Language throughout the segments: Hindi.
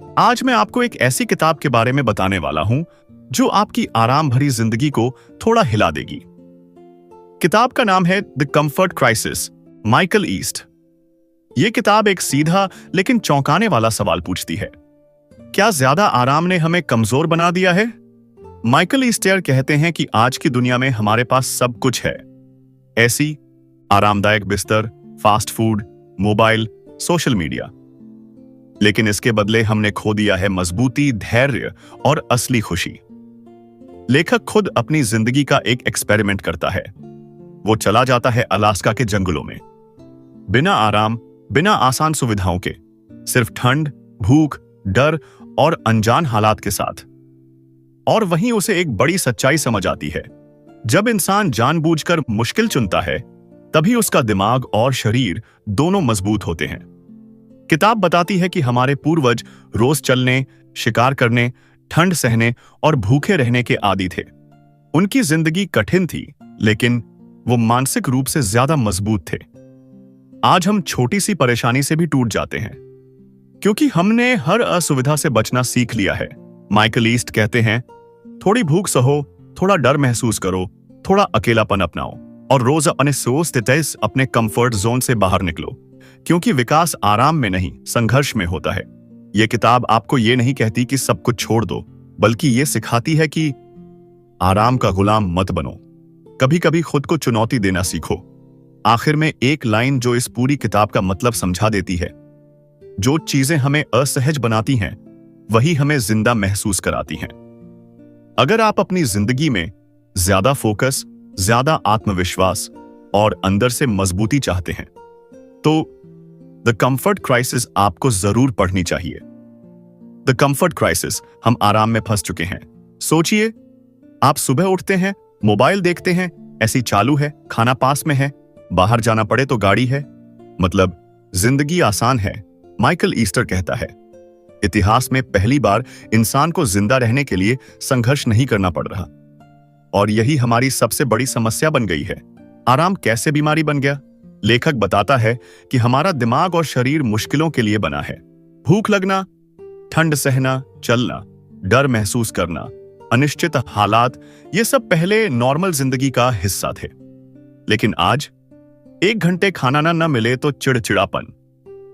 आज मैं आपको एक ऐसी किताब के बारे में बताने वाला हूं जो आपकी आराम भरी जिंदगी को थोड़ा हिला देगी। किताब का नाम है the comfort crisis, Michael east. यह किताब एक सीधा लेकिन चौंकाने वाला सवाल पूछती है, क्या ज्यादा आराम ने हमें कमजोर बना दिया है? माइकल ईस्टर कहते हैं कि आज की दुनिया में हमारे पास सब कुछ है, ऐसी आरामदायक बिस्तर, fast food, mobile, social media, लेकिन इसके बदले हमने खो दिया है मजबूती, धैर्य और असली खुशी। लेखक खुद अपनी जिंदगी का एक एक्सपेरिमेंट करता है। वो चला जाता है अलास्का के जंगलों में, बिना आराम, बिना आसान सुविधाओं के, सिर्फ ठंड, भूख, डर और अनजान हालात के साथ। और वहीं उसे एक बड़ी सच्चाई समझ आती है, जब इंसान जानबूझकर मुश्किल चुनता है तभी उसका दिमाग और शरीर दोनों मजबूत होते हैं। किताब बताती है कि हमारे पूर्वज रोज चलने, शिकार करने, ठंड सहने और भूखे रहने के आदी थे। उनकी जिंदगी कठिन थी, लेकिन वो मानसिक रूप से ज्यादा मजबूत थे। आज हम छोटी सी परेशानी से भी टूट जाते हैं क्योंकि हमने हर असुविधा से बचना सीख लिया है। माइकल ईस्ट कहते हैं, थोड़ी भूख सहो, थोड़ा डर महसूस करो, थोड़ा अकेलापन अपनाओ और रोज अपने कंफर्ट जोन से बाहर निकलो, क्योंकि विकास आराम में नहीं, संघर्ष में होता है। यह किताब आपको यह नहीं कहती कि सब कुछ छोड़ दो, बल्कि यह सिखाती है कि आराम का गुलाम मत बनो, कभी कभी खुद को चुनौती देना सीखो। आखिर में एक लाइन जो इस पूरी किताब का मतलब समझा देती है, जो चीजें हमें असहज बनाती हैं वही हमें जिंदा महसूस कराती हैं। अगर आप अपनी जिंदगी में ज्यादा फोकस, ज्यादा आत्मविश्वास और अंदर से मजबूती चाहते हैं तो द कंफर्ट क्राइसिस आपको जरूर पढ़नी चाहिए। द कंफर्ट क्राइसिस, हम आराम में फंस चुके हैं। सोचिए, आप सुबह उठते हैं, मोबाइल देखते हैं, ऐसी चालू है, खाना पास में है, बाहर जाना पड़े तो गाड़ी है, मतलब जिंदगी आसान है। माइकल ईस्टर कहता है, इतिहास में पहली बार इंसान को जिंदा रहने के लिए संघर्ष नहीं करना पड़ रहा, और यही हमारी सबसे बड़ी समस्या बन गई है। आराम कैसे बीमारी बन गया? लेखक बताता है कि हमारा दिमाग और शरीर मुश्किलों के लिए बना है। भूख लगना, ठंड सहना, चलना, डर महसूस करना, अनिश्चित हालात, ये सब पहले नॉर्मल जिंदगी का हिस्सा थे। लेकिन आज 1 घंटे खाना ना मिले तो चिड़चिड़ापन,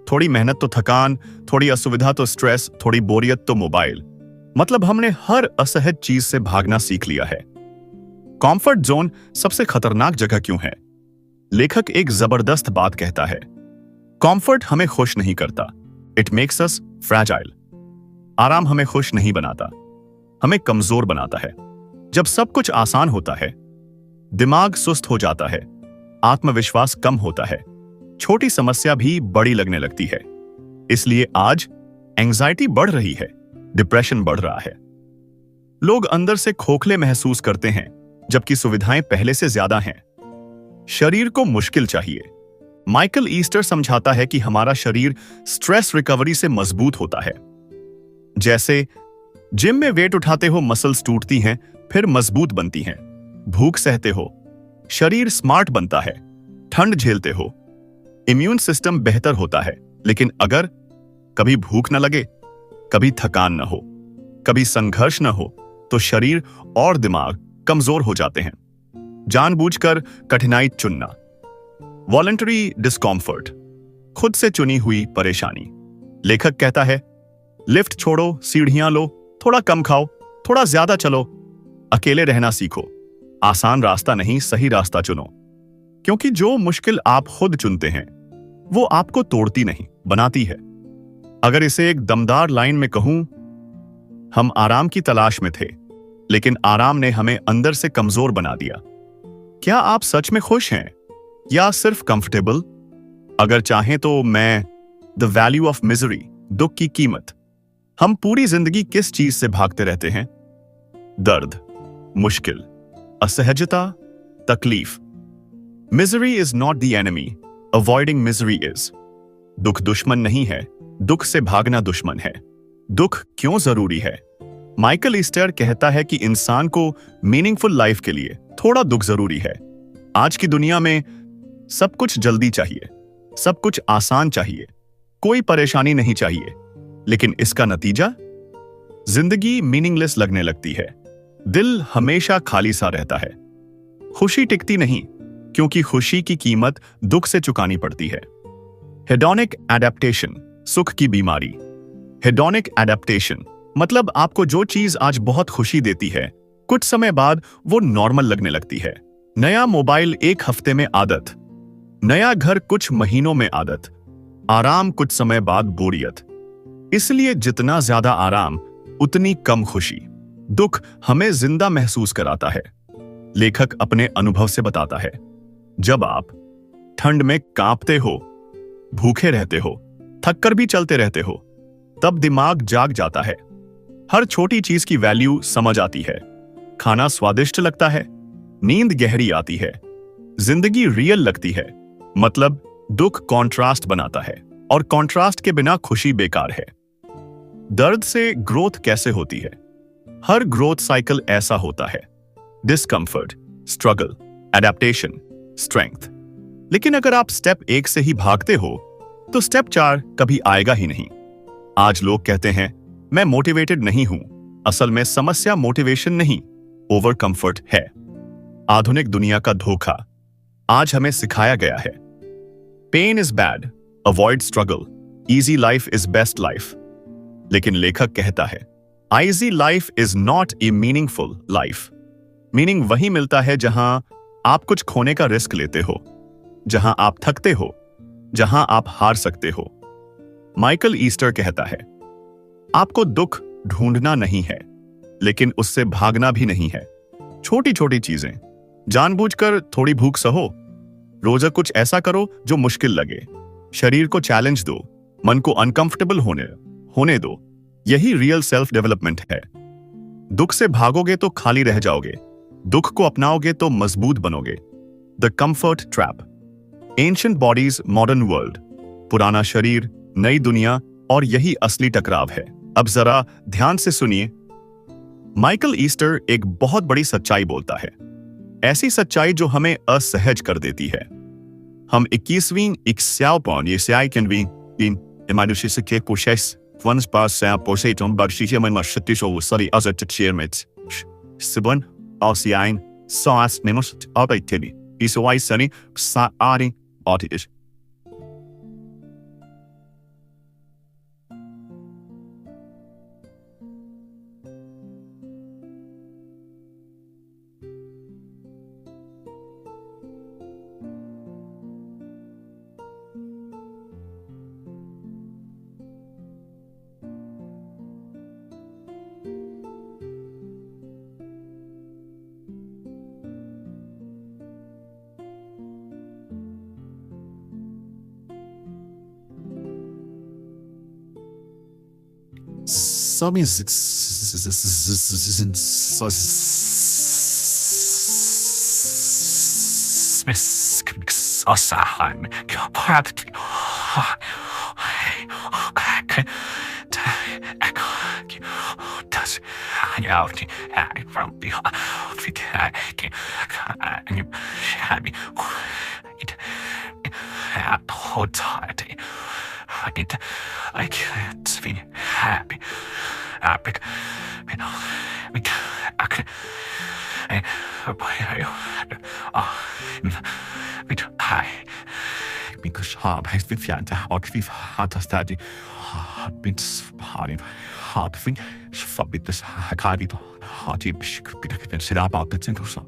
थोड़ी मेहनत तो थकान, थोड़ी असुविधा तो स्ट्रेस, थोड़ी बोरियत तो मोबाइल। मतलब हमने हर असहज चीज से भागना सीख लिया है। कंफर्ट जोन सबसे खतरनाक जगह क्यों है? लेखक एक जबरदस्त बात कहता है, कंफर्ट हमें खुश नहीं करता, इट मेक्स अस फ्रैजाइल। आराम हमें खुश नहीं बनाता, हमें कमजोर बनाता है। जब सब कुछ आसान होता है, दिमाग सुस्त हो जाता है, आत्मविश्वास कम होता है, छोटी समस्या भी बड़ी लगने लगती है। इसलिए आज एंजाइटी बढ़ रही है, डिप्रेशन बढ़ रहा है, लोग अंदर से खोखले महसूस करते हैं जबकि सुविधाएं पहले से ज्यादा हैं। शरीर को मुश्किल चाहिए। माइकल ईस्टर समझाता है कि हमारा शरीर स्ट्रेस रिकवरी से मजबूत होता है। जैसे जिम में वेट उठाते हो, मसल्स टूटती हैं, फिर मजबूत बनती हैं। भूख सहते हो, शरीर स्मार्ट बनता है। ठंड झेलते हो, इम्यून सिस्टम बेहतर होता है। लेकिन अगर कभी भूख न लगे, कभी थकान न हो, कभी संघर्ष न हो, तो शरीर और दिमाग कमजोर हो जाते हैं। जानबूझकर कठिनाई चुनना, वॉलंटरी डिस्कॉम्फर्ट, खुद से चुनी हुई परेशानी। लेखक कहता है, लिफ्ट छोड़ो, सीढ़ियां लो, थोड़ा कम खाओ, थोड़ा ज्यादा चलो, अकेले रहना सीखो। आसान रास्ता नहीं, सही रास्ता चुनो, क्योंकि जो मुश्किल आप खुद चुनते हैं वो आपको तोड़ती नहीं, बनाती है। अगर इसे एक दमदार लाइन में कहूं, हम आराम की तलाश में थे, लेकिन आराम ने हमें अंदर से कमजोर बना दिया। क्या आप सच में खुश हैं या सिर्फ कंफर्टेबल? अगर चाहें तो मैं द वैल्यू ऑफ मिजरी, दुख की कीमत। हम पूरी जिंदगी किस चीज से भागते रहते हैं? दर्द, मुश्किल, असहजता, तकलीफ। Misery is not the enemy, avoiding misery is. दुख दुश्मन नहीं है, दुख से भागना दुश्मन है। दुख क्यों जरूरी है? माइकल ईस्टर कहता है कि इंसान को मीनिंगफुल लाइफ के लिए थोड़ा दुख जरूरी है। आज की दुनिया में सब कुछ जल्दी चाहिए, सब कुछ आसान चाहिए, कोई परेशानी नहीं चाहिए। लेकिन इसका नतीजा, जिंदगी मीनिंगलेस लगने लगती है। दिल हमेशा खाली सा रहता है। खुशी टिकती नहीं, क्योंकि खुशी की कीमत दुख से चुकानी पड़ती है। हेडोनिक एडेप्टेशन, सुख की बीमारी। हेडोनिक एडेप्टेशन मतलब आपको जो चीज आज बहुत खुशी देती है, कुछ समय बाद वो नॉर्मल लगने लगती है। नया मोबाइल एक हफ्ते में आदत, नया घर कुछ महीनों में आदत, आराम कुछ समय बाद बोरियत। इसलिए जितना ज्यादा आराम उतनी कम खुशी। दुख हमें जिंदा महसूस कराता है। लेखक अपने अनुभव से बताता है, जब आप ठंड में कांपते हो, भूखे रहते हो, थक कर भी चलते रहते हो, तब दिमाग जाग जाता है। हर छोटी चीज की वैल्यू समझ आती है। खाना स्वादिष्ट लगता है, नींद गहरी आती है, जिंदगी रियल लगती है। मतलब दुख कॉन्ट्रास्ट बनाता है, और कॉन्ट्रास्ट के बिना खुशी बेकार है। दर्द से ग्रोथ कैसे होती है? हर ग्रोथ साइकिल ऐसा होता है, डिस्कंफर्ट, स्ट्रगल, एडेप्टेशन, स्ट्रेंथ। लेकिन अगर आप स्टेप 1 से ही भागते हो तो स्टेप 4 कभी आएगा ही नहीं। आज लोग कहते हैं मैं मोटिवेटेड नहीं हूं। असल में समस्या मोटिवेशन नहीं, ओवर कंफर्ट है। आधुनिक दुनिया का धोखा आज हमें सिखाया गया है। Pain is bad, avoid struggle, easy life is best life. लेकिन लेखक कहता है, easy life is not a meaningful life. Meaning वही मिलता है जहां आप कुछ खोने का रिस्क लेते हो, जहां आप थकते हो, जहां आप हार सकते हो। माइकल ईस्टर कहता है, आपको दुख ढूंढना नहीं है, लेकिन उससे भागना भी नहीं है। छोटी छोटी चीजें, जानबूझकर थोड़ी भूख सहो, रोजा कुछ ऐसा करो जो मुश्किल लगे, शरीर को चैलेंज दो, मन को अनकंफर्टेबल होने दो। यही रियल सेल्फ डेवलपमेंट है। दुख से भागोगे तो खाली रह जाओगे, दुख को अपनाओगे तो मजबूत बनोगे। The comfort trap, ancient bodies, modern world. पुराना शरीर, नई दुनिया, और यही असली टकराव है। अब जरा ध्यान से सुनिए। माइकल ईस्टर एक बहुत बड़ी सच्चाई बोलता है, ऐसी सच्चाई जो हमें असहज कर देती है। हम 21वीं ixelpon iesaai kan vi in imadushise process vans pas poseiton barshije men mashtiso usari azat mit sibon alsiain saas menos abaiteli isoi sani sa ari autish. Some is Osaheim. Das ja die from the and you had me I can't be happy. Because hard has been found out with hard to study. Hard been hard thing. Forbid this hard people. Hard to be sit about the thing or so.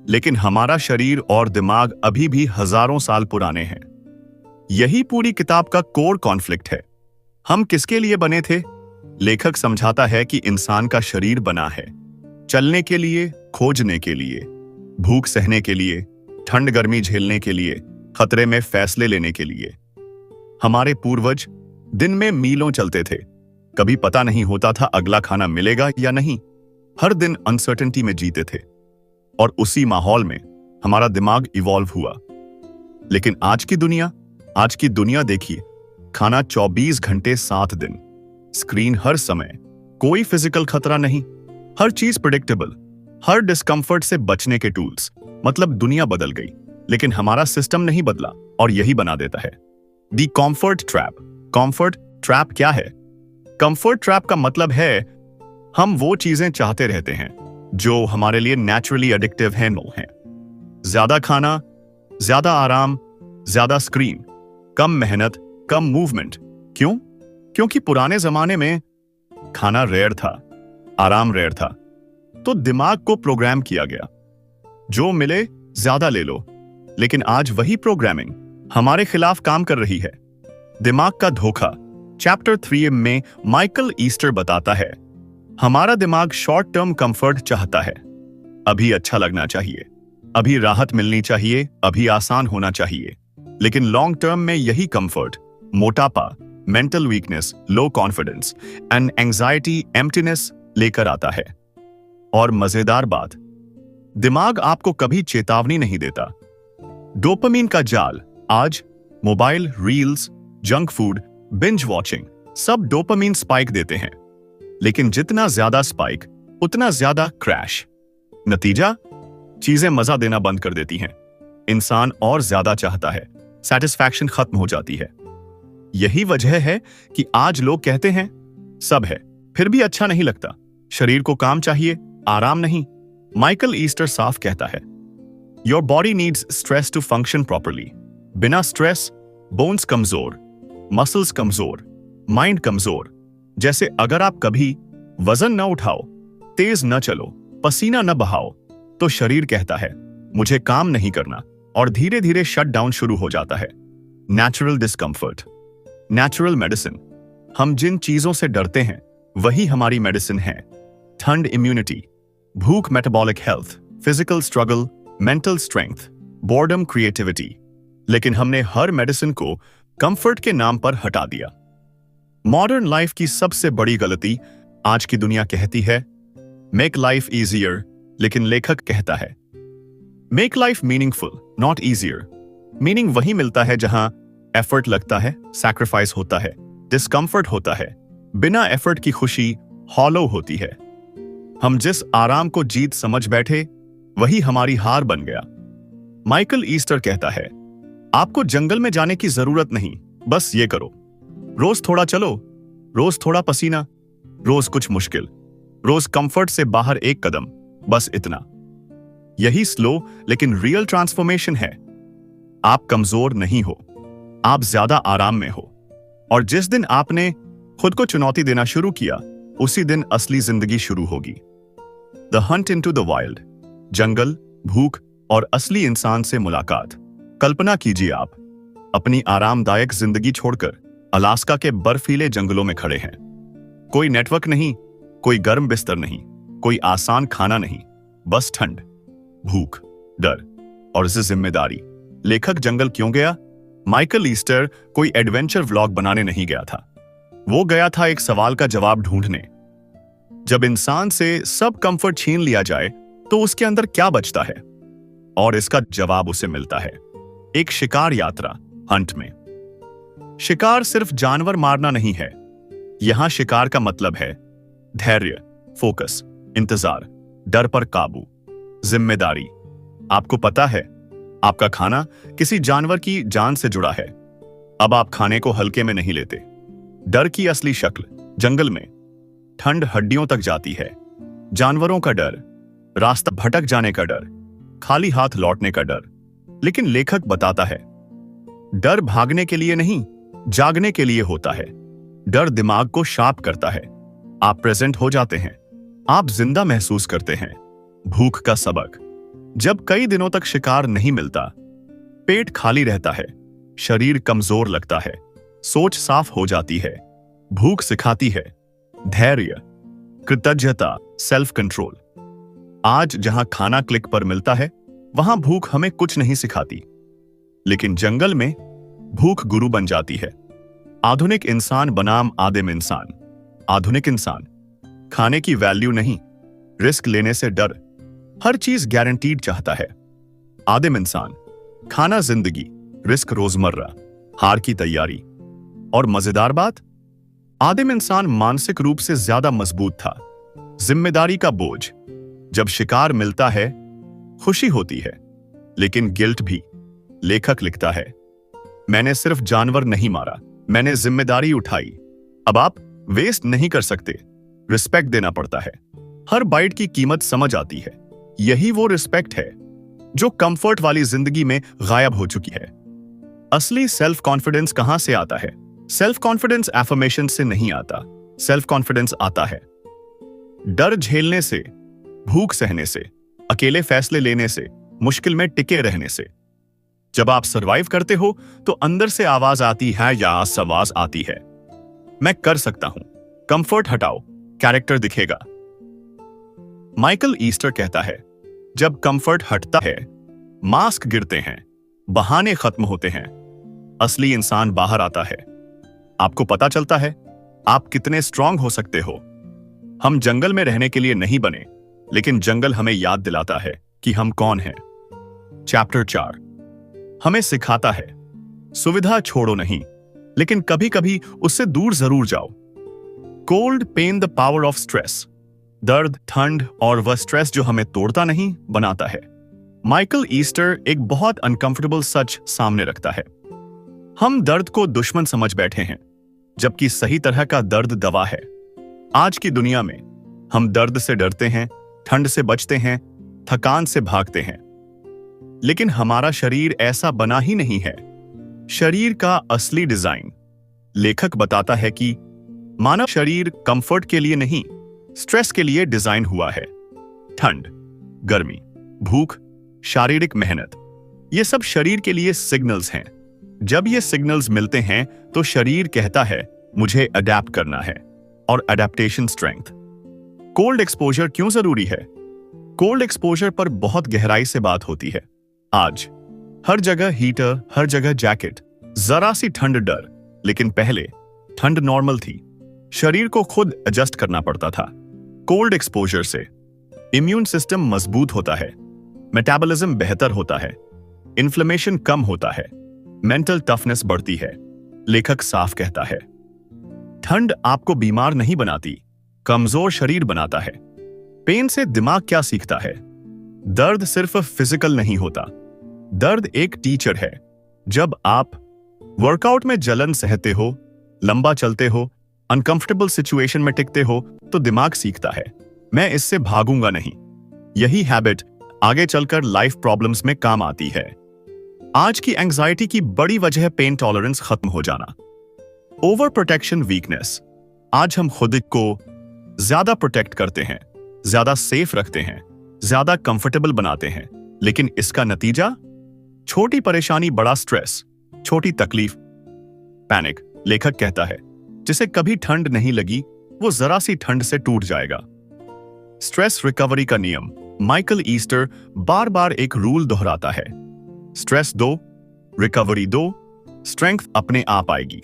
लेकिन हमारा शरीर और दिमाग अभी भी हजारों साल पुराने हैं। यही पूरी किताब का कोर कॉन्फ्लिक्ट है। हम किसके लिए बने थे? लेखक समझाता है कि इंसान का शरीर बना है चलने के लिए, खोजने के लिए, भूख सहने के लिए, ठंड गर्मी झेलने के लिए, खतरे में फैसले लेने के लिए। हमारे पूर्वज दिन में मीलों चलते थे। कभी पता नहीं होता था अगला खाना मिलेगा या नहीं। हर दिन अनसर्टेनिटी में जीते थे और उसी माहौल में हमारा दिमाग इवॉल्व हुआ। लेकिन आज की दुनिया देखिए, खाना 24 घंटे 7 दिन, स्क्रीन हर समय, कोई फिजिकल खतरा नहीं, हर चीज प्रेडिक्टेबल, हर डिस्कंफर्ट से बचने के टूल्स। मतलब दुनिया बदल गई, लेकिन हमारा सिस्टम नहीं बदला और यही बना देता है दी कॉम्फर्ट ट्रैप। कॉम्फर्ट ट्रैप क्या है? कंफर्ट ट्रैप का मतलब है हम वो चीजें चाहते रहते हैं जो हमारे लिए नेचुरली एडिक्टिव हैं। ज्यादा खाना, ज्यादा आराम, ज्यादा स्क्रीन, कम मेहनत, कम मूवमेंट। क्यों? क्योंकि पुराने जमाने में खाना रेयर था, आराम रेयर था, तो दिमाग को प्रोग्राम किया गया, जो मिले ज्यादा ले लो। लेकिन आज वही प्रोग्रामिंग हमारे खिलाफ काम कर रही है। दिमाग का धोखा। चैप्टर 3 में माइकल ईस्टर बताता है, हमारा दिमाग शॉर्ट टर्म कंफर्ट चाहता है। अभी अच्छा लगना चाहिए, अभी राहत मिलनी चाहिए, अभी आसान होना चाहिए। लेकिन लॉन्ग टर्म में यही कंफर्ट मोटापा, mental weakness, low confidence and anxiety, emptiness लेकर आता है। और मजेदार बात, दिमाग आपको कभी चेतावनी नहीं देता। डोपामिन का जाल। आज mobile, reels, junk food, binge watching सब डोपामिन स्पाइक देते हैं। लेकिन जितना ज्यादा स्पाइक उतना ज्यादा क्रैश। नतीजा, चीजें मजा देना बंद कर देती हैं। इंसान और ज्यादा चाहता है, सेटिस्फैक्शन खत्म हो जाती है। यही वजह है कि आज लोग कहते हैं सब है फिर भी अच्छा नहीं लगता, शरीर को काम चाहिए, आराम नहीं। माइकल ईस्टर साफ कहता है, your body needs stress to function properly. बिना स्ट्रेस बोन्स कमजोर, मसल्स कमजोर, माइंड कमजोर। जैसे अगर आप कभी वजन न उठाओ, तेज न चलो, पसीना न बहाओ, तो शरीर कहता है मुझे काम नहीं करना और धीरे धीरे शट डाउन शुरू हो जाता है। Natural discomfort. Natural medicine. हम जिन चीजों से डरते हैं वही हमारी मेडिसिन है। ठंड इम्यूनिटी, भूख metabolic health, physical struggle mental strength, boredom creativity. लेकिन हमने हर मेडिसिन को कंफर्ट के नाम पर हटा दिया। मॉडर्न लाइफ की सबसे बड़ी गलती, आज की दुनिया कहती है मेक लाइफ इजियर, लेकिन लेखक कहता है make life meaningful not easier. Meaning वही मिलता है जहां एफर्ट लगता है, सैक्रिफाइस होता है, डिस्कंफर्ट होता है। बिना एफर्ट की खुशी हॉलो होती है। हम जिस आराम को जीत समझ बैठे वही हमारी हार बन गया। माइकल ईस्टर कहता है आपको जंगल में जाने की जरूरत नहीं, बस ये करो, रोज थोड़ा चलो, रोज थोड़ा पसीना, रोज कुछ मुश्किल, रोज कंफर्ट से बाहर एक कदम, बस इतना। यही स्लो लेकिन रियल ट्रांसफॉर्मेशन है। आप कमजोर नहीं हो, आप ज्यादा आराम में हो। और जिस दिन आपने खुद को चुनौती देना शुरू किया, उसी दिन असली जिंदगी शुरू होगी। The hunt into the wild. जंगल, भूख और असली इंसान से मुलाकात। कल्पना कीजिए आप अपनी आरामदायक जिंदगी छोड़कर अलास्का के बर्फीले जंगलों में खड़े हैं। कोई नेटवर्क नहीं, कोई गर्म बिस्तर नहीं, कोई आसान खाना नहीं, बस ठंड, भूख, डर और जिम्मेदारी। लेखक जंगल क्यों गया? माइकल ईस्टर कोई एडवेंचर व्लॉग बनाने नहीं गया था। वो गया था एक सवाल का जवाब ढूंढने। जब इंसान से सब कंफर्ट छीन लिया जाए तो उसके अंदर क्या बचता है? और इसका जवाब उसे मिलता है एक शिकार यात्रा, हंट में। शिकार सिर्फ जानवर मारना नहीं है। यहां शिकार का मतलब है धैर्य, फोकस, इंतजार, डर पर काबू, जिम्मेदारी। आपको पता है आपका खाना किसी जानवर की जान से जुड़ा है। अब आप खाने को हल्के में नहीं लेते। डर की असली शक्ल जंगल में ठंड हड्डियों तक जाती है। जानवरों का डर, रास्ता भटक जाने का डर, खाली हाथ लौटने का डर। लेकिन लेखक बताता है डर भागने के लिए नहीं, जागने के लिए होता है। डर दिमाग को शार्प करता है। आप प्रेजेंट हो जाते हैं, आप जिंदा महसूस करते हैं। भूख का सबक। जब कई दिनों तक शिकार नहीं मिलता, पेट खाली रहता है, शरीर कमजोर लगता है, सोच साफ हो जाती है, भूख सिखाती है, धैर्य, कृतज्ञता, सेल्फ कंट्रोल। आज जहां खाना क्लिक पर मिलता है, वहां भूख हमें कुछ नहीं सिखाती, लेकिन जंगल में भूख गुरु बन जाती है। आधुनिक इंसान बनाम आदिम इंसान। आधुनिक इंसान खाने की वैल्यू नहीं, रिस्क लेने से डर, हर चीज गारंटीड चाहता है। आदिम इंसान खाना जिंदगी, रिस्क रोजमर्रा, हार की तैयारी। और मजेदार बात, आदिम इंसान मानसिक रूप से ज्यादा मजबूत था। जिम्मेदारी का बोझ, जब शिकार मिलता है खुशी होती है, लेकिन गिल्ट भी। लेखक लिखता है, मैंने सिर्फ जानवर नहीं मारा, मैंने जिम्मेदारी उठाई। अब आप वेस्ट नहीं कर सकते, रिस्पेक्ट देना पड़ता है। हर बाइट की कीमत समझ आती है। यही वो रिस्पेक्ट है जो कंफर्ट वाली जिंदगी में गायब हो चुकी है। असली सेल्फ कॉन्फिडेंस कहां से आता है? सेल्फ कॉन्फिडेंस एफर्मेशन से नहीं आता। सेल्फ कॉन्फिडेंस आता है डर झेलने से, भूख सहने से, अकेले फैसले लेने से, मुश्किल में टिके रहने से। जब आप सरवाइव करते हो तो अंदर से आवाज आती है या आवाज आती है, मैं कर सकता हूं। कंफर्ट हटाओ, कैरेक्टर दिखेगा। माइकल ईस्टर कहता है, जब कंफर्ट हटता है, मास्क गिरते हैं, बहाने खत्म होते हैं, असली इंसान बाहर आता है। आपको पता चलता है आप कितने स्ट्रांग हो सकते हो। हम जंगल में रहने के लिए नहीं बने, लेकिन जंगल हमें याद दिलाता है कि हम कौन हैं। चैप्टर 4 हमें सिखाता है, सुविधा छोड़ो नहीं, लेकिन कभी कभी उससे दूर जरूर जाओ। Cold pain the power of stress. दर्द, ठंड और वह स्ट्रेस जो हमें तोड़ता नहीं, बनाता है। माइकल ईस्टर एक बहुत अनकंफर्टेबल सच सामने रखता है। हम दर्द को दुश्मन समझ बैठे हैं, जबकि सही तरह का दर्द दवा है। आज की दुनिया में हम दर्द से डरते हैं, ठंड से बचते हैं, थकान से भागते हैं, लेकिन हमारा शरीर ऐसा बना ही नहीं है। शरीर का असली डिजाइन, लेखक बताता है कि मानव शरीर कंफर्ट के लिए नहीं, स्ट्रेस के लिए डिजाइन हुआ है। ठंड, गर्मी, भूख, शारीरिक मेहनत, ये सब शरीर के लिए सिग्नल्स हैं। जब ये सिग्नल्स मिलते हैं तो शरीर कहता है मुझे अडेप्ट करना है, और अडेप्टेशन स्ट्रेंथ। कोल्ड एक्सपोजर क्यों जरूरी है? कोल्ड एक्सपोजर पर बहुत गहराई से बात होती है। आज हर जगह हीटर, हर जगह जैकेट, जरा सी ठंड डर, लेकिन पहले ठंड नॉर्मल थी। शरीर को खुद एडजस्ट करना पड़ता था। कोल्ड एक्सपोजर से इम्यून सिस्टम मजबूत होता है, मेटाबॉलिज्म बेहतर होता है, इन्फ्लेमेशन कम होता है, मेंटल टफनेस बढ़ती है। लेखक साफ कहता है, ठंड आपको बीमार नहीं बनाती, कमजोर शरीर बनाता है। पेन से दिमाग क्या सीखता है? दर्द सिर्फ फिजिकल नहीं होता, दर्द एक टीचर है। जब आप वर्कआउट में जलन सहते हो, लंबा चलते हो, अनकंफर्टेबल सिचुएशन में टिकते हो, तो दिमाग सीखता है मैं इससे भागूंगा नहीं। यही हैबिट आगे चलकर लाइफ प्रॉब्लम्स में काम आती है। आज की एंजाइटी की बड़ी वजह पेन टॉलरेंस खत्म हो जाना। Over protection weakness. आज हम खुद को ज्यादा प्रोटेक्ट करते हैं, ज्यादा सेफ रखते हैं, ज्यादा कंफर्टेबल बनाते हैं, लेकिन इसका नतीजा छोटी परेशानी बड़ा स्ट्रेस, छोटी तकलीफ पैनिक। लेखक कहता है जिसे कभी ठंड नहीं लगी वो जरा सी ठंड से टूट जाएगा। स्ट्रेस रिकवरी का नियम। माइकल ईस्टर बार बार एक रूल दोहराता है, स्ट्रेस दो, रिकवरी दो, स्ट्रेंथ अपने आप आएगी।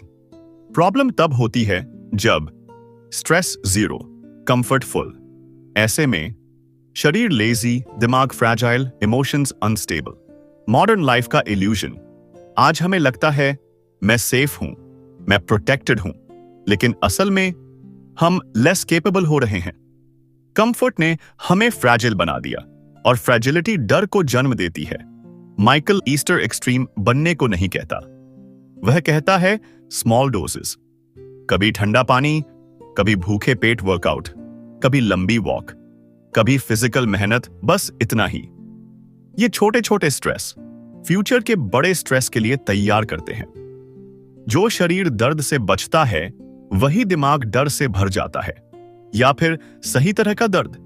प्रॉब्लम तब होती है जब स्ट्रेस जीरो, कंफर्ट फुल। ऐसे में शरीर लेजी, दिमाग fragile, emotions unstable. Modern life का इल्यूजन। आज हमें लगता है मैं सेफ हूं, मैं प्रोटेक्टेड हूं, लेकिन असल में हम लेस केपेबल हो रहे हैं। कंफर्ट ने हमें फ्रैजिल बना दिया, और फ्रैजिलिटी डर को जन्म देती है। माइकल ईस्टर एक्सट्रीम बनने को नहीं कहता, वह कहता है स्मॉल डोजेस। कभी ठंडा पानी, कभी भूखे पेट वर्कआउट, कभी लंबी वॉक, कभी फिजिकल मेहनत, बस इतना ही। ये छोटे छोटे स्ट्रेस फ्यूचर के बड़े स्ट्रेस के लिए तैयार करते हैं। जो शरीर दर्द से बचता है वही दिमाग डर से भर जाता है, या फिर सही तरह का दर्द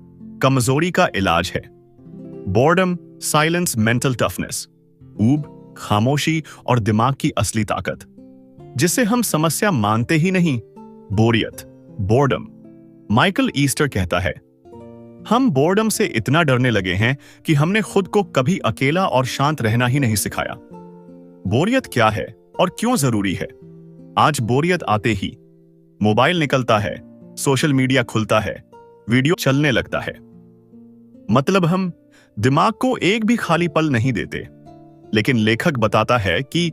कमजोरी का इलाज है। बोर्डम, साइलेंस मेंटल टफनेस, ऊब, खामोशी और दिमाग की असली ताकत, जिसे हम समस्या मानते ही नहीं, बोरियत, बोर्डम। माइकल ईस्टर कहता है, हम बोर्डम से इतना डरने लगे हैं कि हमने खुद को कभी अकेला और शांत रहना ही नहीं सिखाया। बोरियत क्या है और क्यों जरूरी है? आज बोरियत आते ही मोबाइल निकलता है, सोशल मीडिया खुलता है, वीडियो चलने लगता है। मतलब हम दिमाग को एक भी खाली पल नहीं देते। लेकिन लेखक बताता है कि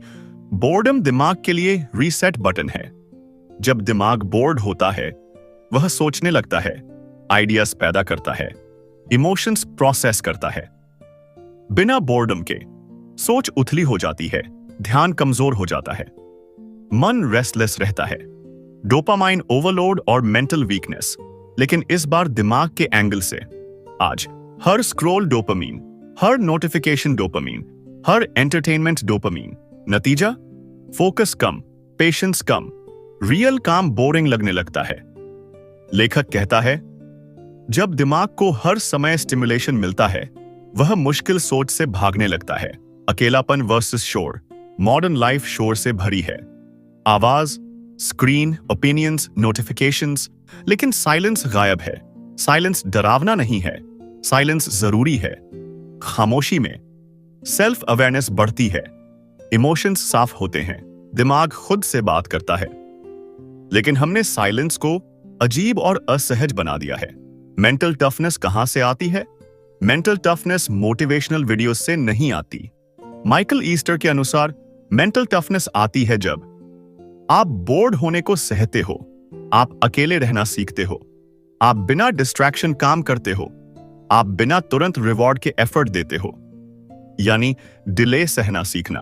बोर्डम दिमाग के लिए रीसेट बटन है। जब दिमाग बोर्ड होता है, वह सोचने लगता है, आइडियाज पैदा करता है, इमोशंस प्रोसेस करता है। बिना बोर्डम के सोच उथली हो जाती है, ध्यान कमजोर हो जाता है, मन रेस्टलेस रहता है, डोपामाइन ओवरलोड और मेंटल वीकनेस। लेकिन इस बार दिमाग के एंगल से, आज हर स्क्रॉल डोपामीन, हर नोटिफिकेशन डोपामीन, हर एंटरटेनमेंट डोपामीन। नतीजा, फोकस कम, पेशेंस कम, रियल काम बोरिंग लगने लगता है। लेखक कहता है, जब दिमाग को हर समय स्टिमुलेशन मिलता है, वह मुश्किल सोच से भागने लगता है। अकेलापन वर्सेस शोर, मॉडर्न लाइफ शोर से भरी है। आवाज, स्क्रीन, ओपिनियंस, नोटिफिकेशंस, लेकिन साइलेंस गायब है। साइलेंस डरावना नहीं है, साइलेंस जरूरी है। खामोशी में सेल्फ अवेयरनेस बढ़ती है, इमोशंस साफ होते हैं, दिमाग खुद से बात करता है। लेकिन हमने साइलेंस को अजीब और असहज बना दिया है। मेंटल टफनेस कहां से आती है? मेंटल टफनेस मोटिवेशनल वीडियोस से नहीं आती। माइकल ईस्टर के अनुसार मेंटल टफनेस आती है जब आप बोर्ड होने को सहते हो, आप अकेले रहना सीखते हो, आप बिना डिस्ट्रैक्शन काम करते हो, आप बिना तुरंत रिवॉर्ड के एफर्ट देते हो, यानी डिले सहना सीखना।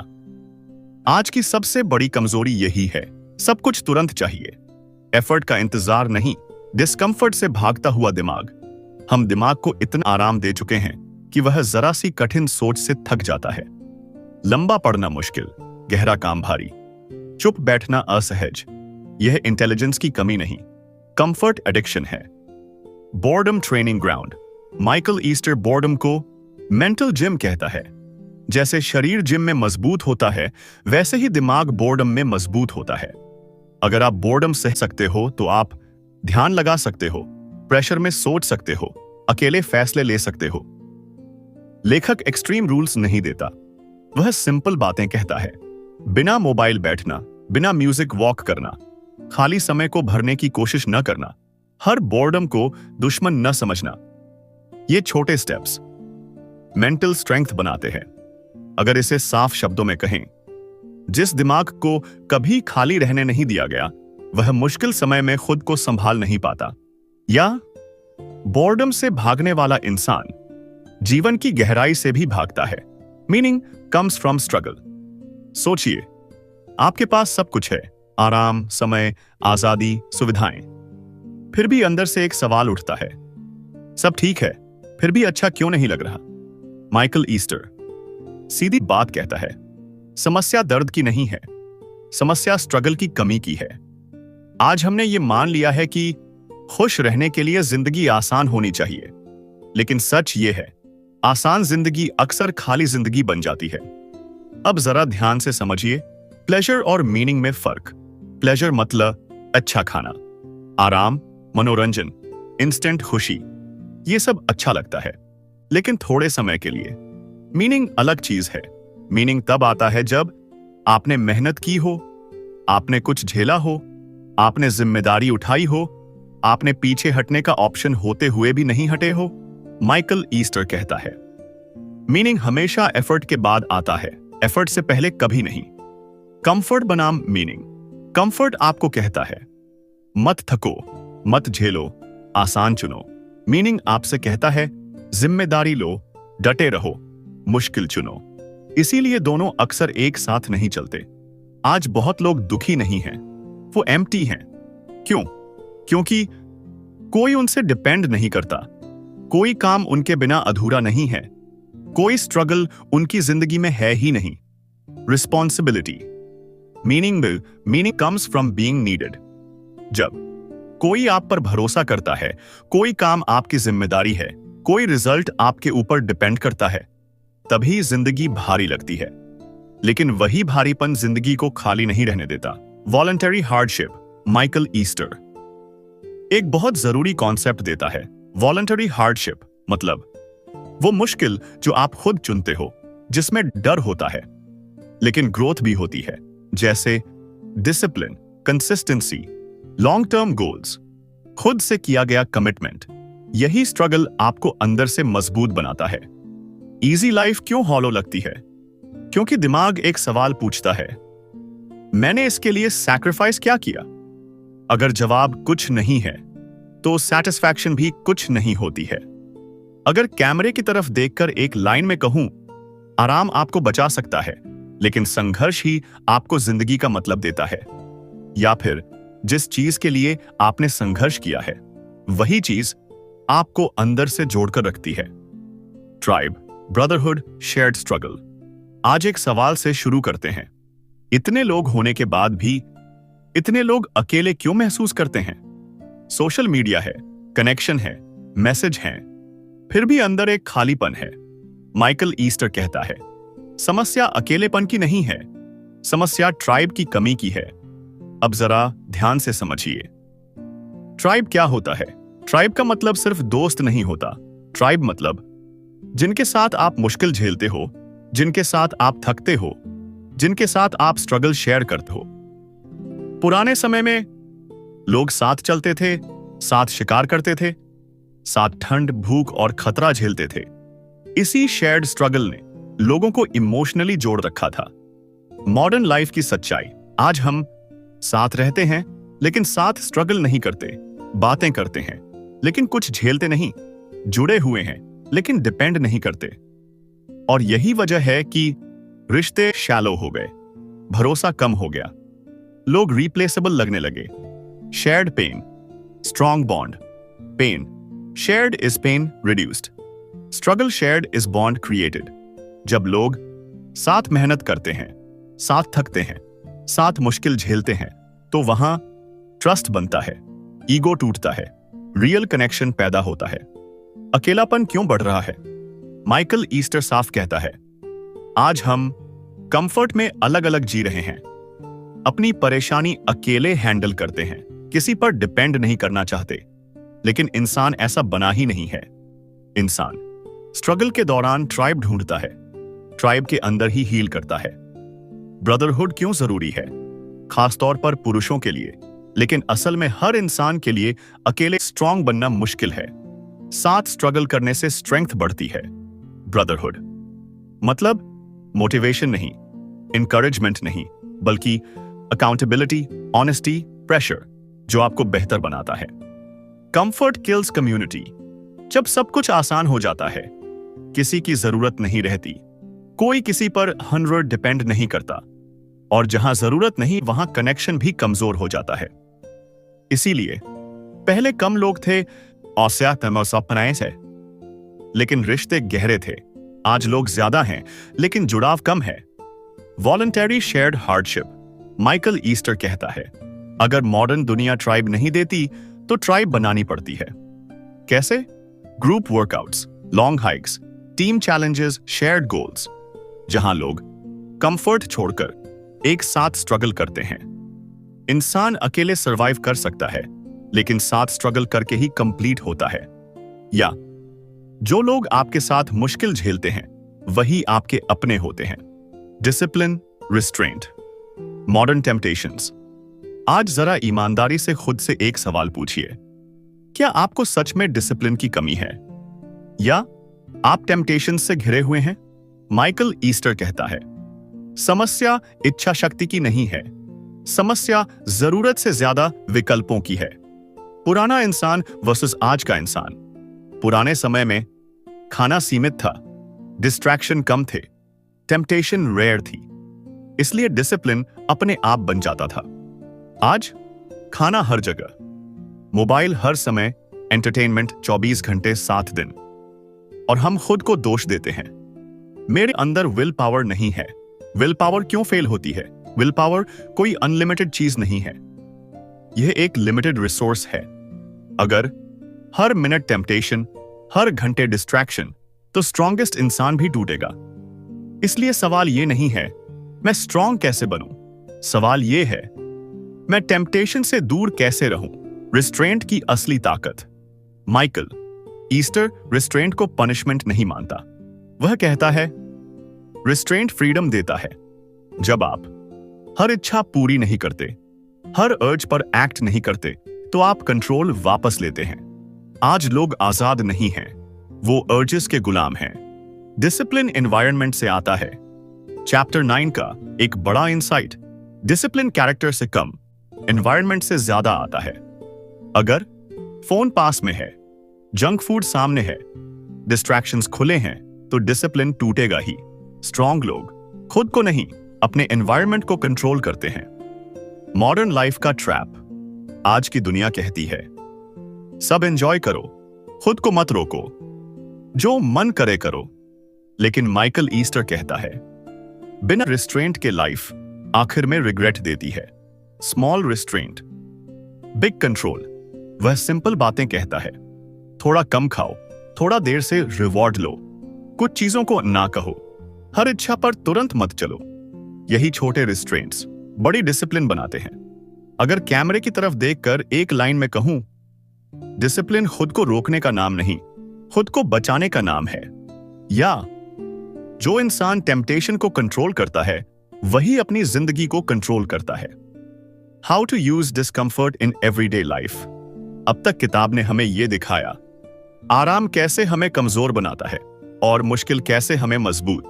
आज की सबसे बड़ी कमजोरी यही है, सब कुछ तुरंत चाहिए, एफर्ट का इंतजार नहीं, डिस्कंफर्ट से भागता हुआ दिमाग। हम दिमाग को इतना आराम दे चुके हैं कि वह जरा सी कठिन सोच से थक जाता है। लंबा पढ़ना मुश्किल, गहरा काम भारी, चुप बैठना असहज। यह इंटेलिजेंस की कमी नहीं, कंफर्ट एडिक्शन है। Boredom training ground. Michael Easter boredom को मेंटल जिम कहता है। जैसे शरीर जिम में मजबूत होता है, वैसे ही दिमाग बोर्डम में मजबूत होता है। अगर आप बोर्डम सह सकते हो तो आप ध्यान लगा सकते हो, प्रेशर में सोच सकते हो, अकेले फैसले ले सकते हो। लेखक एक्सट्रीम रूल्स नहीं देता, वह सिंपल बातें कहता है। बिना मोबाइल बैठना, बिना म्यूजिक वॉक करना, खाली समय को भरने की कोशिश न करना, हर बोर्डम को दुश्मन न समझना। ये छोटे स्टेप्स मेंटल स्ट्रेंथ बनाते हैं। अगर इसे साफ शब्दों में कहें, जिस दिमाग को कभी खाली रहने नहीं दिया गया, वह मुश्किल समय में खुद को संभाल नहीं पाता। या बोर्डम से भागने वाला इंसान जीवन की गहराई से भी भागता है। Meaning comes from struggle. सोचिए, आपके पास सब कुछ है, आराम, समय, आजादी, सुविधाएं। फिर भी अंदर से एक सवाल उठता है, सब ठीक है, फिर भी अच्छा क्यों नहीं लग रहा? माइकल ईस्टर सीधी बात कहता है, समस्या दर्द की नहीं है, समस्या स्ट्रगल की कमी की है। आज हमने ये मान लिया है कि खुश रहने के लिए जिंदगी आसान होनी चाहिए, लेकिन सच ये है, आसान जिंदगी अक्सर खाली जिंदगी बन जाती है। अब जरा ध्यान से समझिए प्लेजर और मीनिंग में फर्क। प्लेजर मतलब अच्छा खाना, आराम, मनोरंजन, इंस्टेंट खुशी, ये सब अच्छा लगता है, लेकिन थोड़े समय के लिए। मीनिंग अलग चीज है। मीनिंग तब आता है जब आपने मेहनत की हो, आपने कुछ झेला हो, आपने जिम्मेदारी उठाई हो, आपने पीछे हटने का ऑप्शन होते हुए भी नहीं हटे हो। माइकल ईस्टर कहता है, मीनिंग हमेशा एफर्ट के बाद आता है, एफर्ट से पहले कभी नहीं। कंफर्ट बनाम मीनिंग। कंफर्ट आपको कहता है, मत थको, मत झेलो, आसान चुनो। मीनिंग आपसे कहता है, जिम्मेदारी लो, डटे रहो, मुश्किल चुनो। इसीलिए दोनों अक्सर एक साथ नहीं चलते। आज बहुत लोग दुखी नहीं हैं, वो एम्प्टी हैं। क्यों? क्योंकि कोई उनसे डिपेंड नहीं करता, कोई काम उनके बिना अधूरा नहीं है, कोई स्ट्रगल उनकी जिंदगी में है ही नहीं। Responsibility. Meaning comes from being needed. जब कोई आप पर भरोसा करता है, कोई काम आपकी जिम्मेदारी है, कोई रिजल्ट आपके ऊपर डिपेंड करता है, तभी जिंदगी भारी लगती है, लेकिन वही भारीपन जिंदगी को खाली नहीं रहने देता। वॉलंटरी हार्डशिप, माइकल ईस्टर एक बहुत जरूरी कॉन्सेप्ट देता है। वॉलंटरी हार्डशिप मतलब वो मुश्किल जो आप खुद चुनते हो, जिसमें डर होता है लेकिन ग्रोथ भी होती है, जैसे discipline, consistency, long term goals, खुद से किया गया कमिटमेंट। यही स्ट्रगल आपको अंदर से मजबूत बनाता है। इजी लाइफ क्यों हॉलो लगती है? क्योंकि दिमाग एक सवाल पूछता है, मैंने इसके लिए सैक्रिफाइस क्या किया? अगर जवाब कुछ नहीं है तो सैटिस्फैक्शन भी कुछ नहीं होती है। अगर कैमरे की तरफ देखकर एक लाइन में कहूं, आराम आपको बचा सकता है लेकिन संघर्ष ही आपको जिंदगी का मतलब देता है, या फिर जिस चीज के लिए आपने संघर्ष किया है वही चीज आपको अंदर से जोड़कर रखती है। Tribe, brotherhood, shared struggle. आज एक सवाल से शुरू करते हैं। इतने लोग होने के बाद भी इतने लोग अकेले क्यों महसूस करते हैं? सोशल मीडिया है, कनेक्शन है, मैसेज हैं, फिर भी अंदर एक खालीपन है। माइकल ईस्टर कहता है, समस्या अकेलेपन की नहीं है, समस्या ट्राइब की कमी की है। अब जरा ध्यान से समझिए। ट्राइब क्या होता है? ट्राइब का मतलब सिर्फ दोस्त नहीं होता। ट्राइब मतलब जिनके साथ आप मुश्किल झेलते हो, जिनके साथ आप थकते हो, जिनके साथ आप स्ट्रगल शेयर करते हो। पुराने समय में लोग साथ चलते थे, साथ शिकार करते थे, साथ ठंड, भूख और खतरा झेलते थे। इसी शेयर्ड स्ट्रगल ने लोगों को इमोशनली जोड़ रखा था। मॉडर्न लाइफ की सच्चाई, आज हम साथ रहते हैं लेकिन साथ स्ट्रगल नहीं करते, बातें करते हैं लेकिन कुछ झेलते नहीं, जुड़े हुए हैं लेकिन डिपेंड नहीं करते। और यही वजह है कि रिश्ते शैलो हो गए, भरोसा कम हो गया, लोग रिप्लेसेबल लगने लगे। Shared pain, strong bond. Pain shared is pain reduced, struggle shared is bond created. जब लोग साथ मेहनत करते हैं, साथ थकते हैं, साथ मुश्किल झेलते हैं, तो वहां ट्रस्ट बनता है, ईगो टूटता है, रियल कनेक्शन पैदा होता है। अकेलापन क्यों बढ़ रहा है? माइकल ईस्टर साफ कहता है, आज हम कंफर्ट में अलग अलग जी रहे हैं, अपनी परेशानी अकेले हैंडल करते हैं, किसी पर डिपेंड नहीं करना चाहते। लेकिन इंसान ऐसा बना ही नहीं है। इंसान स्ट्रगल के दौरान ट्राइब ढूंढता है, ट्राइब के अंदर ही हील करता है। ब्रदरहुड क्यों जरूरी है? खासतौर पर पुरुषों के लिए, लेकिन असल में हर इंसान के लिए अकेले स्ट्रांग बनना मुश्किल है। साथ स्ट्रगल करने से स्ट्रेंथ बढ़ती है। ब्रदरहुड मतलब मोटिवेशन नहीं, इंकरेजमेंट नहीं, बल्कि अकाउंटेबिलिटी, ऑनेस्टी, प्रेशर, जो आपको बेहतर बनाता है। Comfort kills community. जब सब कुछ आसान हो जाता है, किसी की जरूरत नहीं रहती, कोई किसी पर 100 डिपेंड नहीं करता, और जहां जरूरत नहीं वहां कनेक्शन भी कमजोर हो जाता है। इसीलिए पहले कम लोग थे, लेकिन रिश्ते गहरे थे। आज लोग ज्यादा हैं लेकिन जुड़ाव कम है। Voluntary shared hardship. Michael Easter कहता है, अगर मॉडर्न दुनिया ट्राइब नहीं देती तो ट्राइब बनानी पड़ती है। कैसे? Group workouts, long hikes, team challenges, shared goals, जहां लोग कंफर्ट छोड़कर एक साथ स्ट्रगल करते हैं। इंसान अकेले सरवाइव कर सकता है, लेकिन साथ स्ट्रगल करके ही कंप्लीट होता है। या जो लोग आपके साथ मुश्किल झेलते हैं वही आपके अपने होते हैं। Discipline, restraint, modern temptations. आज जरा ईमानदारी से खुद से एक सवाल पूछिए, क्या आपको सच में डिसिप्लिन की कमी है, या आप टेम्पटेशन से घिरे हुए हैं? माइकल ईस्टर कहता है, समस्या इच्छा शक्ति की नहीं है, समस्या जरूरत से ज्यादा विकल्पों की है। पुराना इंसान वर्सेस आज का इंसान। पुराने समय में खाना सीमित था, डिस्ट्रैक्शन कम थे, टेम्पटेशन रेयर थी, इसलिए डिसिप्लिन अपने आप बन जाता था। आज खाना हर जगह, मोबाइल हर समय, एंटरटेनमेंट 24 घंटे 7 दिन, और हम खुद को दोष देते हैं, मेरे अंदर विल पावर नहीं है। विल पावर क्यों फेल होती है? विल पावर कोई अनलिमिटेड चीज नहीं है, यह एक लिमिटेड रिसोर्स है। अगर हर मिनट टेम्पटेशन, हर घंटे डिस्ट्रैक्शन, तो स्ट्रॉन्गेस्ट इंसान भी टूटेगा। इसलिए सवाल ये नहीं है मैं स्ट्रांग कैसे बनूं, सवाल ये है मैं टेम्पटेशन से दूर कैसे रहूं। रिस्ट्रेंट की असली ताकत। माइकल ईस्टर रिस्ट्रेंट को पनिशमेंट नहीं मानता। वह कहता है रिस्ट्रेंट फ्रीडम देता है। जब आप हर इच्छा पूरी नहीं करते, हर अर्ज पर एक्ट नहीं करते, तो आप कंट्रोल वापस लेते हैं। आज लोग आजाद नहीं हैं, वो अर्जेस के गुलाम हैं। डिसिप्लिन एनवायरनमेंट से आता है। चैप्टर 9 का एक बड़ा इंसाइट, डिसिप्लिन कैरेक्टर से कम, एनवायरनमेंट से ज्यादा आता है। अगर फोन पास में है, जंक फूड सामने है, डिस्ट्रैक्शंस खुले हैं, तो डिसिप्लिन टूटेगा ही। स्ट्रांग लोग खुद को नहीं, अपने एनवायरनमेंट को कंट्रोल करते हैं। मॉडर्न लाइफ का ट्रैप। आज की दुनिया कहती है सब एंजॉय करो, खुद को मत रोको, जो मन करे करो। लेकिन माइकल ईस्टर कहता है बिना रिस्ट्रेंट के लाइफ आखिर में रिग्रेट देती है। Small restraint, big control. वह सिंपल बातें कहता है, थोड़ा कम खाओ, थोड़ा देर से रिवॉर्ड लो, कुछ चीजों को ना कहो, हर इच्छा पर तुरंत मत चलो। यही छोटे रिस्ट्रेंट्स बड़ी डिसिप्लिन बनाते हैं। अगर कैमरे की तरफ देखकर एक लाइन में कहूं, डिसिप्लिन खुद को रोकने का नाम नहीं, खुद को बचाने का नाम है। या जो इंसान टेम्पटेशन को कंट्रोल करता है, वही अपनी जिंदगी को कंट्रोल करता है। How to use discomfort in everyday life. अब तक किताब ने हमें यह दिखाया आराम कैसे हमें कमजोर बनाता है और मुश्किल कैसे हमें मजबूत।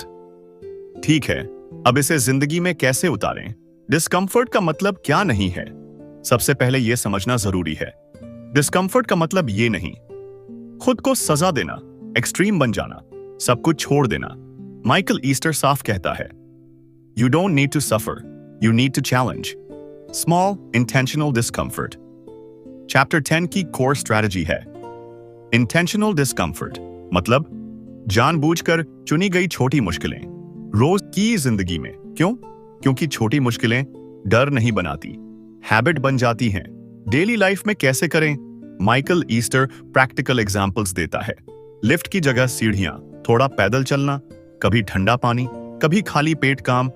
ठीक है, अब इसे जिंदगी में कैसे उतारें। डिस्कंफर्ट का मतलब क्या नहीं है, सबसे पहले यह समझना जरूरी है। डिस्कंफर्ट का मतलब यह नहीं खुद को सजा देना, एक्सट्रीम बन जाना, सब कुछ छोड़ देना। माइकल ईस्टर साफ कहता है you don't need to suffer, you need to challenge. Small intentional discomfort. Chapter 10 की कोर स्ट्रेटजी है इंटेंशनल डिस्कंफर्ट, मतलब जानबूझकर चुनी गई छोटी मुश्किलें रोज की जिंदगी में। क्यों? क्योंकि छोटी मुश्किलें डर नहीं बनाती, हैबिट बन जाती हैं। डेली लाइफ में कैसे करें? माइकल ईस्टर प्रैक्टिकल एग्जाम्पल्स देता है। लिफ्ट की जगह सीढ़ियां, थोड़ा पैदल चलना, कभी ठंडा पानी, कभी खाली पेट काम,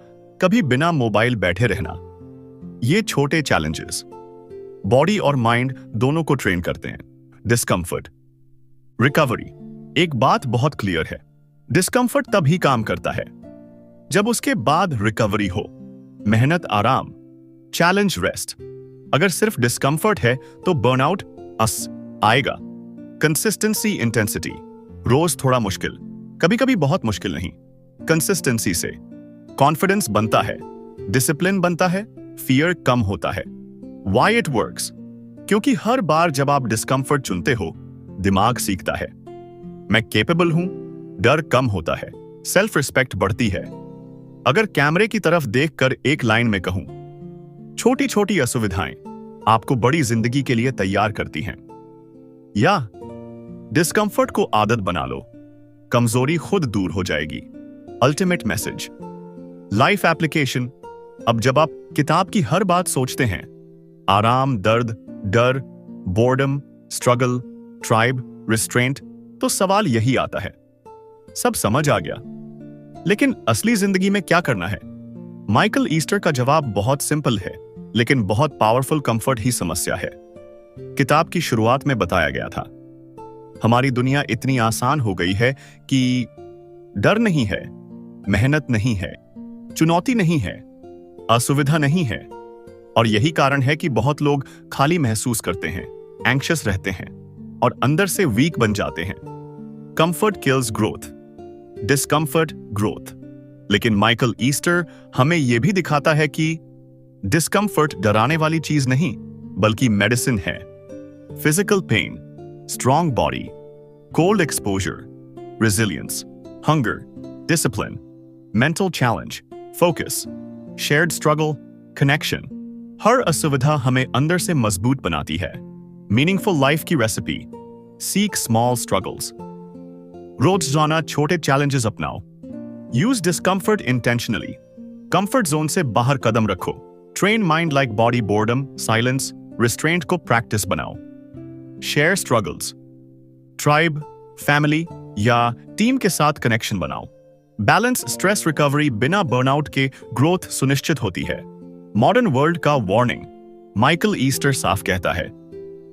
कभी बिना मोबाइल बैठे रहना। ये छोटे चैलेंजेस बॉडी और माइंड दोनों को ट्रेन करते हैं। डिस्कंफर्ट। रिकवरी। एक बात बहुत क्लियर है, डिस्कंफर्ट तभी काम करता है जब उसके बाद रिकवरी हो। मेहनत आराम, चैलेंज रेस्ट। अगर सिर्फ डिस्कंफर्ट है तो बर्नआउट आएगा। Consistency intensity. रोज थोड़ा मुश्किल, कभी कभी बहुत मुश्किल नहीं, कंसिस्टेंसी से कॉन्फिडेंस बनता है, डिसिप्लिन बनता है, फियर कम होता है। Why it works? क्योंकि हर बार जब आप डिस्कंफर्ट चुनते हो, दिमाग सीखता है मैं केपेबल हूं, डर कम होता है, सेल्फ रिस्पेक्ट बढ़ती है। अगर कैमरे की तरफ देखकर एक लाइन में कहूं, छोटी छोटी असुविधाएं आपको बड़ी जिंदगी के लिए तैयार करती हैं। या डिस्कंफर्ट को आदत बना लो, कमजोरी खुद दूर हो जाएगी। Ultimate message. Life application. अब जब आप किताब की हर बात सोचते हैं, आराम, दर्द, डर, बोर्डम, स्ट्रगल, ट्राइब, रिस्ट्रेंट, तो सवाल यही आता है सब समझ आ गया, लेकिन असली जिंदगी में क्या करना है? माइकल ईस्टर का जवाब बहुत सिंपल है, लेकिन बहुत पावरफुल। कंफर्ट ही समस्या है। किताब की शुरुआत में बताया गया था हमारी दुनिया इतनी आसान हो गई है कि डर नहीं है, मेहनत नहीं है, चुनौती नहीं है, असुविधा नहीं है। और यही कारण है कि बहुत लोग खाली महसूस करते हैं, एंग्शियस रहते हैं और अंदर से वीक बन जाते हैं। Comfort kills growth, discomfort growth. लेकिन माइकल ईस्टर हमें यह भी दिखाता है कि डिस्कंफर्ट डराने वाली चीज नहीं, बल्कि मेडिसिन है। Physical pain, strong body, cold exposure, resilience, hunger, discipline, mental challenge, focus, shared struggle, connection. हर असुविधा हमें अंदर से मजबूत बनाती है। मीनिंगफुल लाइफ की रेसिपी। Seek small struggles. रोजाना छोटे चैलेंजेस अपनाओ। Use discomfort intentionally. Comfort zone से बाहर कदम रखो। Train mind like body, boredom, silence, restraint को प्रैक्टिस बनाओ। Share struggles. ट्राइब, फैमिली या टीम के साथ कनेक्शन बनाओ। बैलेंस स्ट्रेस रिकवरी बिना बर्नआउट के ग्रोथ सुनिश्चित होती है। मॉडर्न वर्ल्ड का वार्निंग, माइकल ईस्टर साफ कहता है,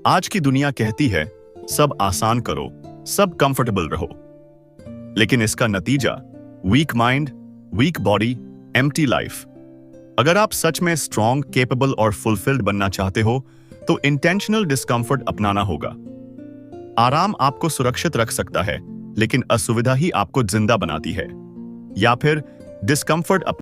आज की दुनिया कहती है सब आसान करो, सब कंफर्टेबल रहो, लेकिन इसका नतीजा weak mind, weak body, empty life. अगर आप सच में स्ट्रॉन्ग, केपेबल और फुलफिल्ड बनना चाहते हो तो इंटेंशनल डिस्कंफर्ट अपनाना होगा। आराम आपको सुरक्षित रख सकता है, लेकिन असुविधा ही आपको जिंदा बनाती है। या फिर डिस्कंफर्ट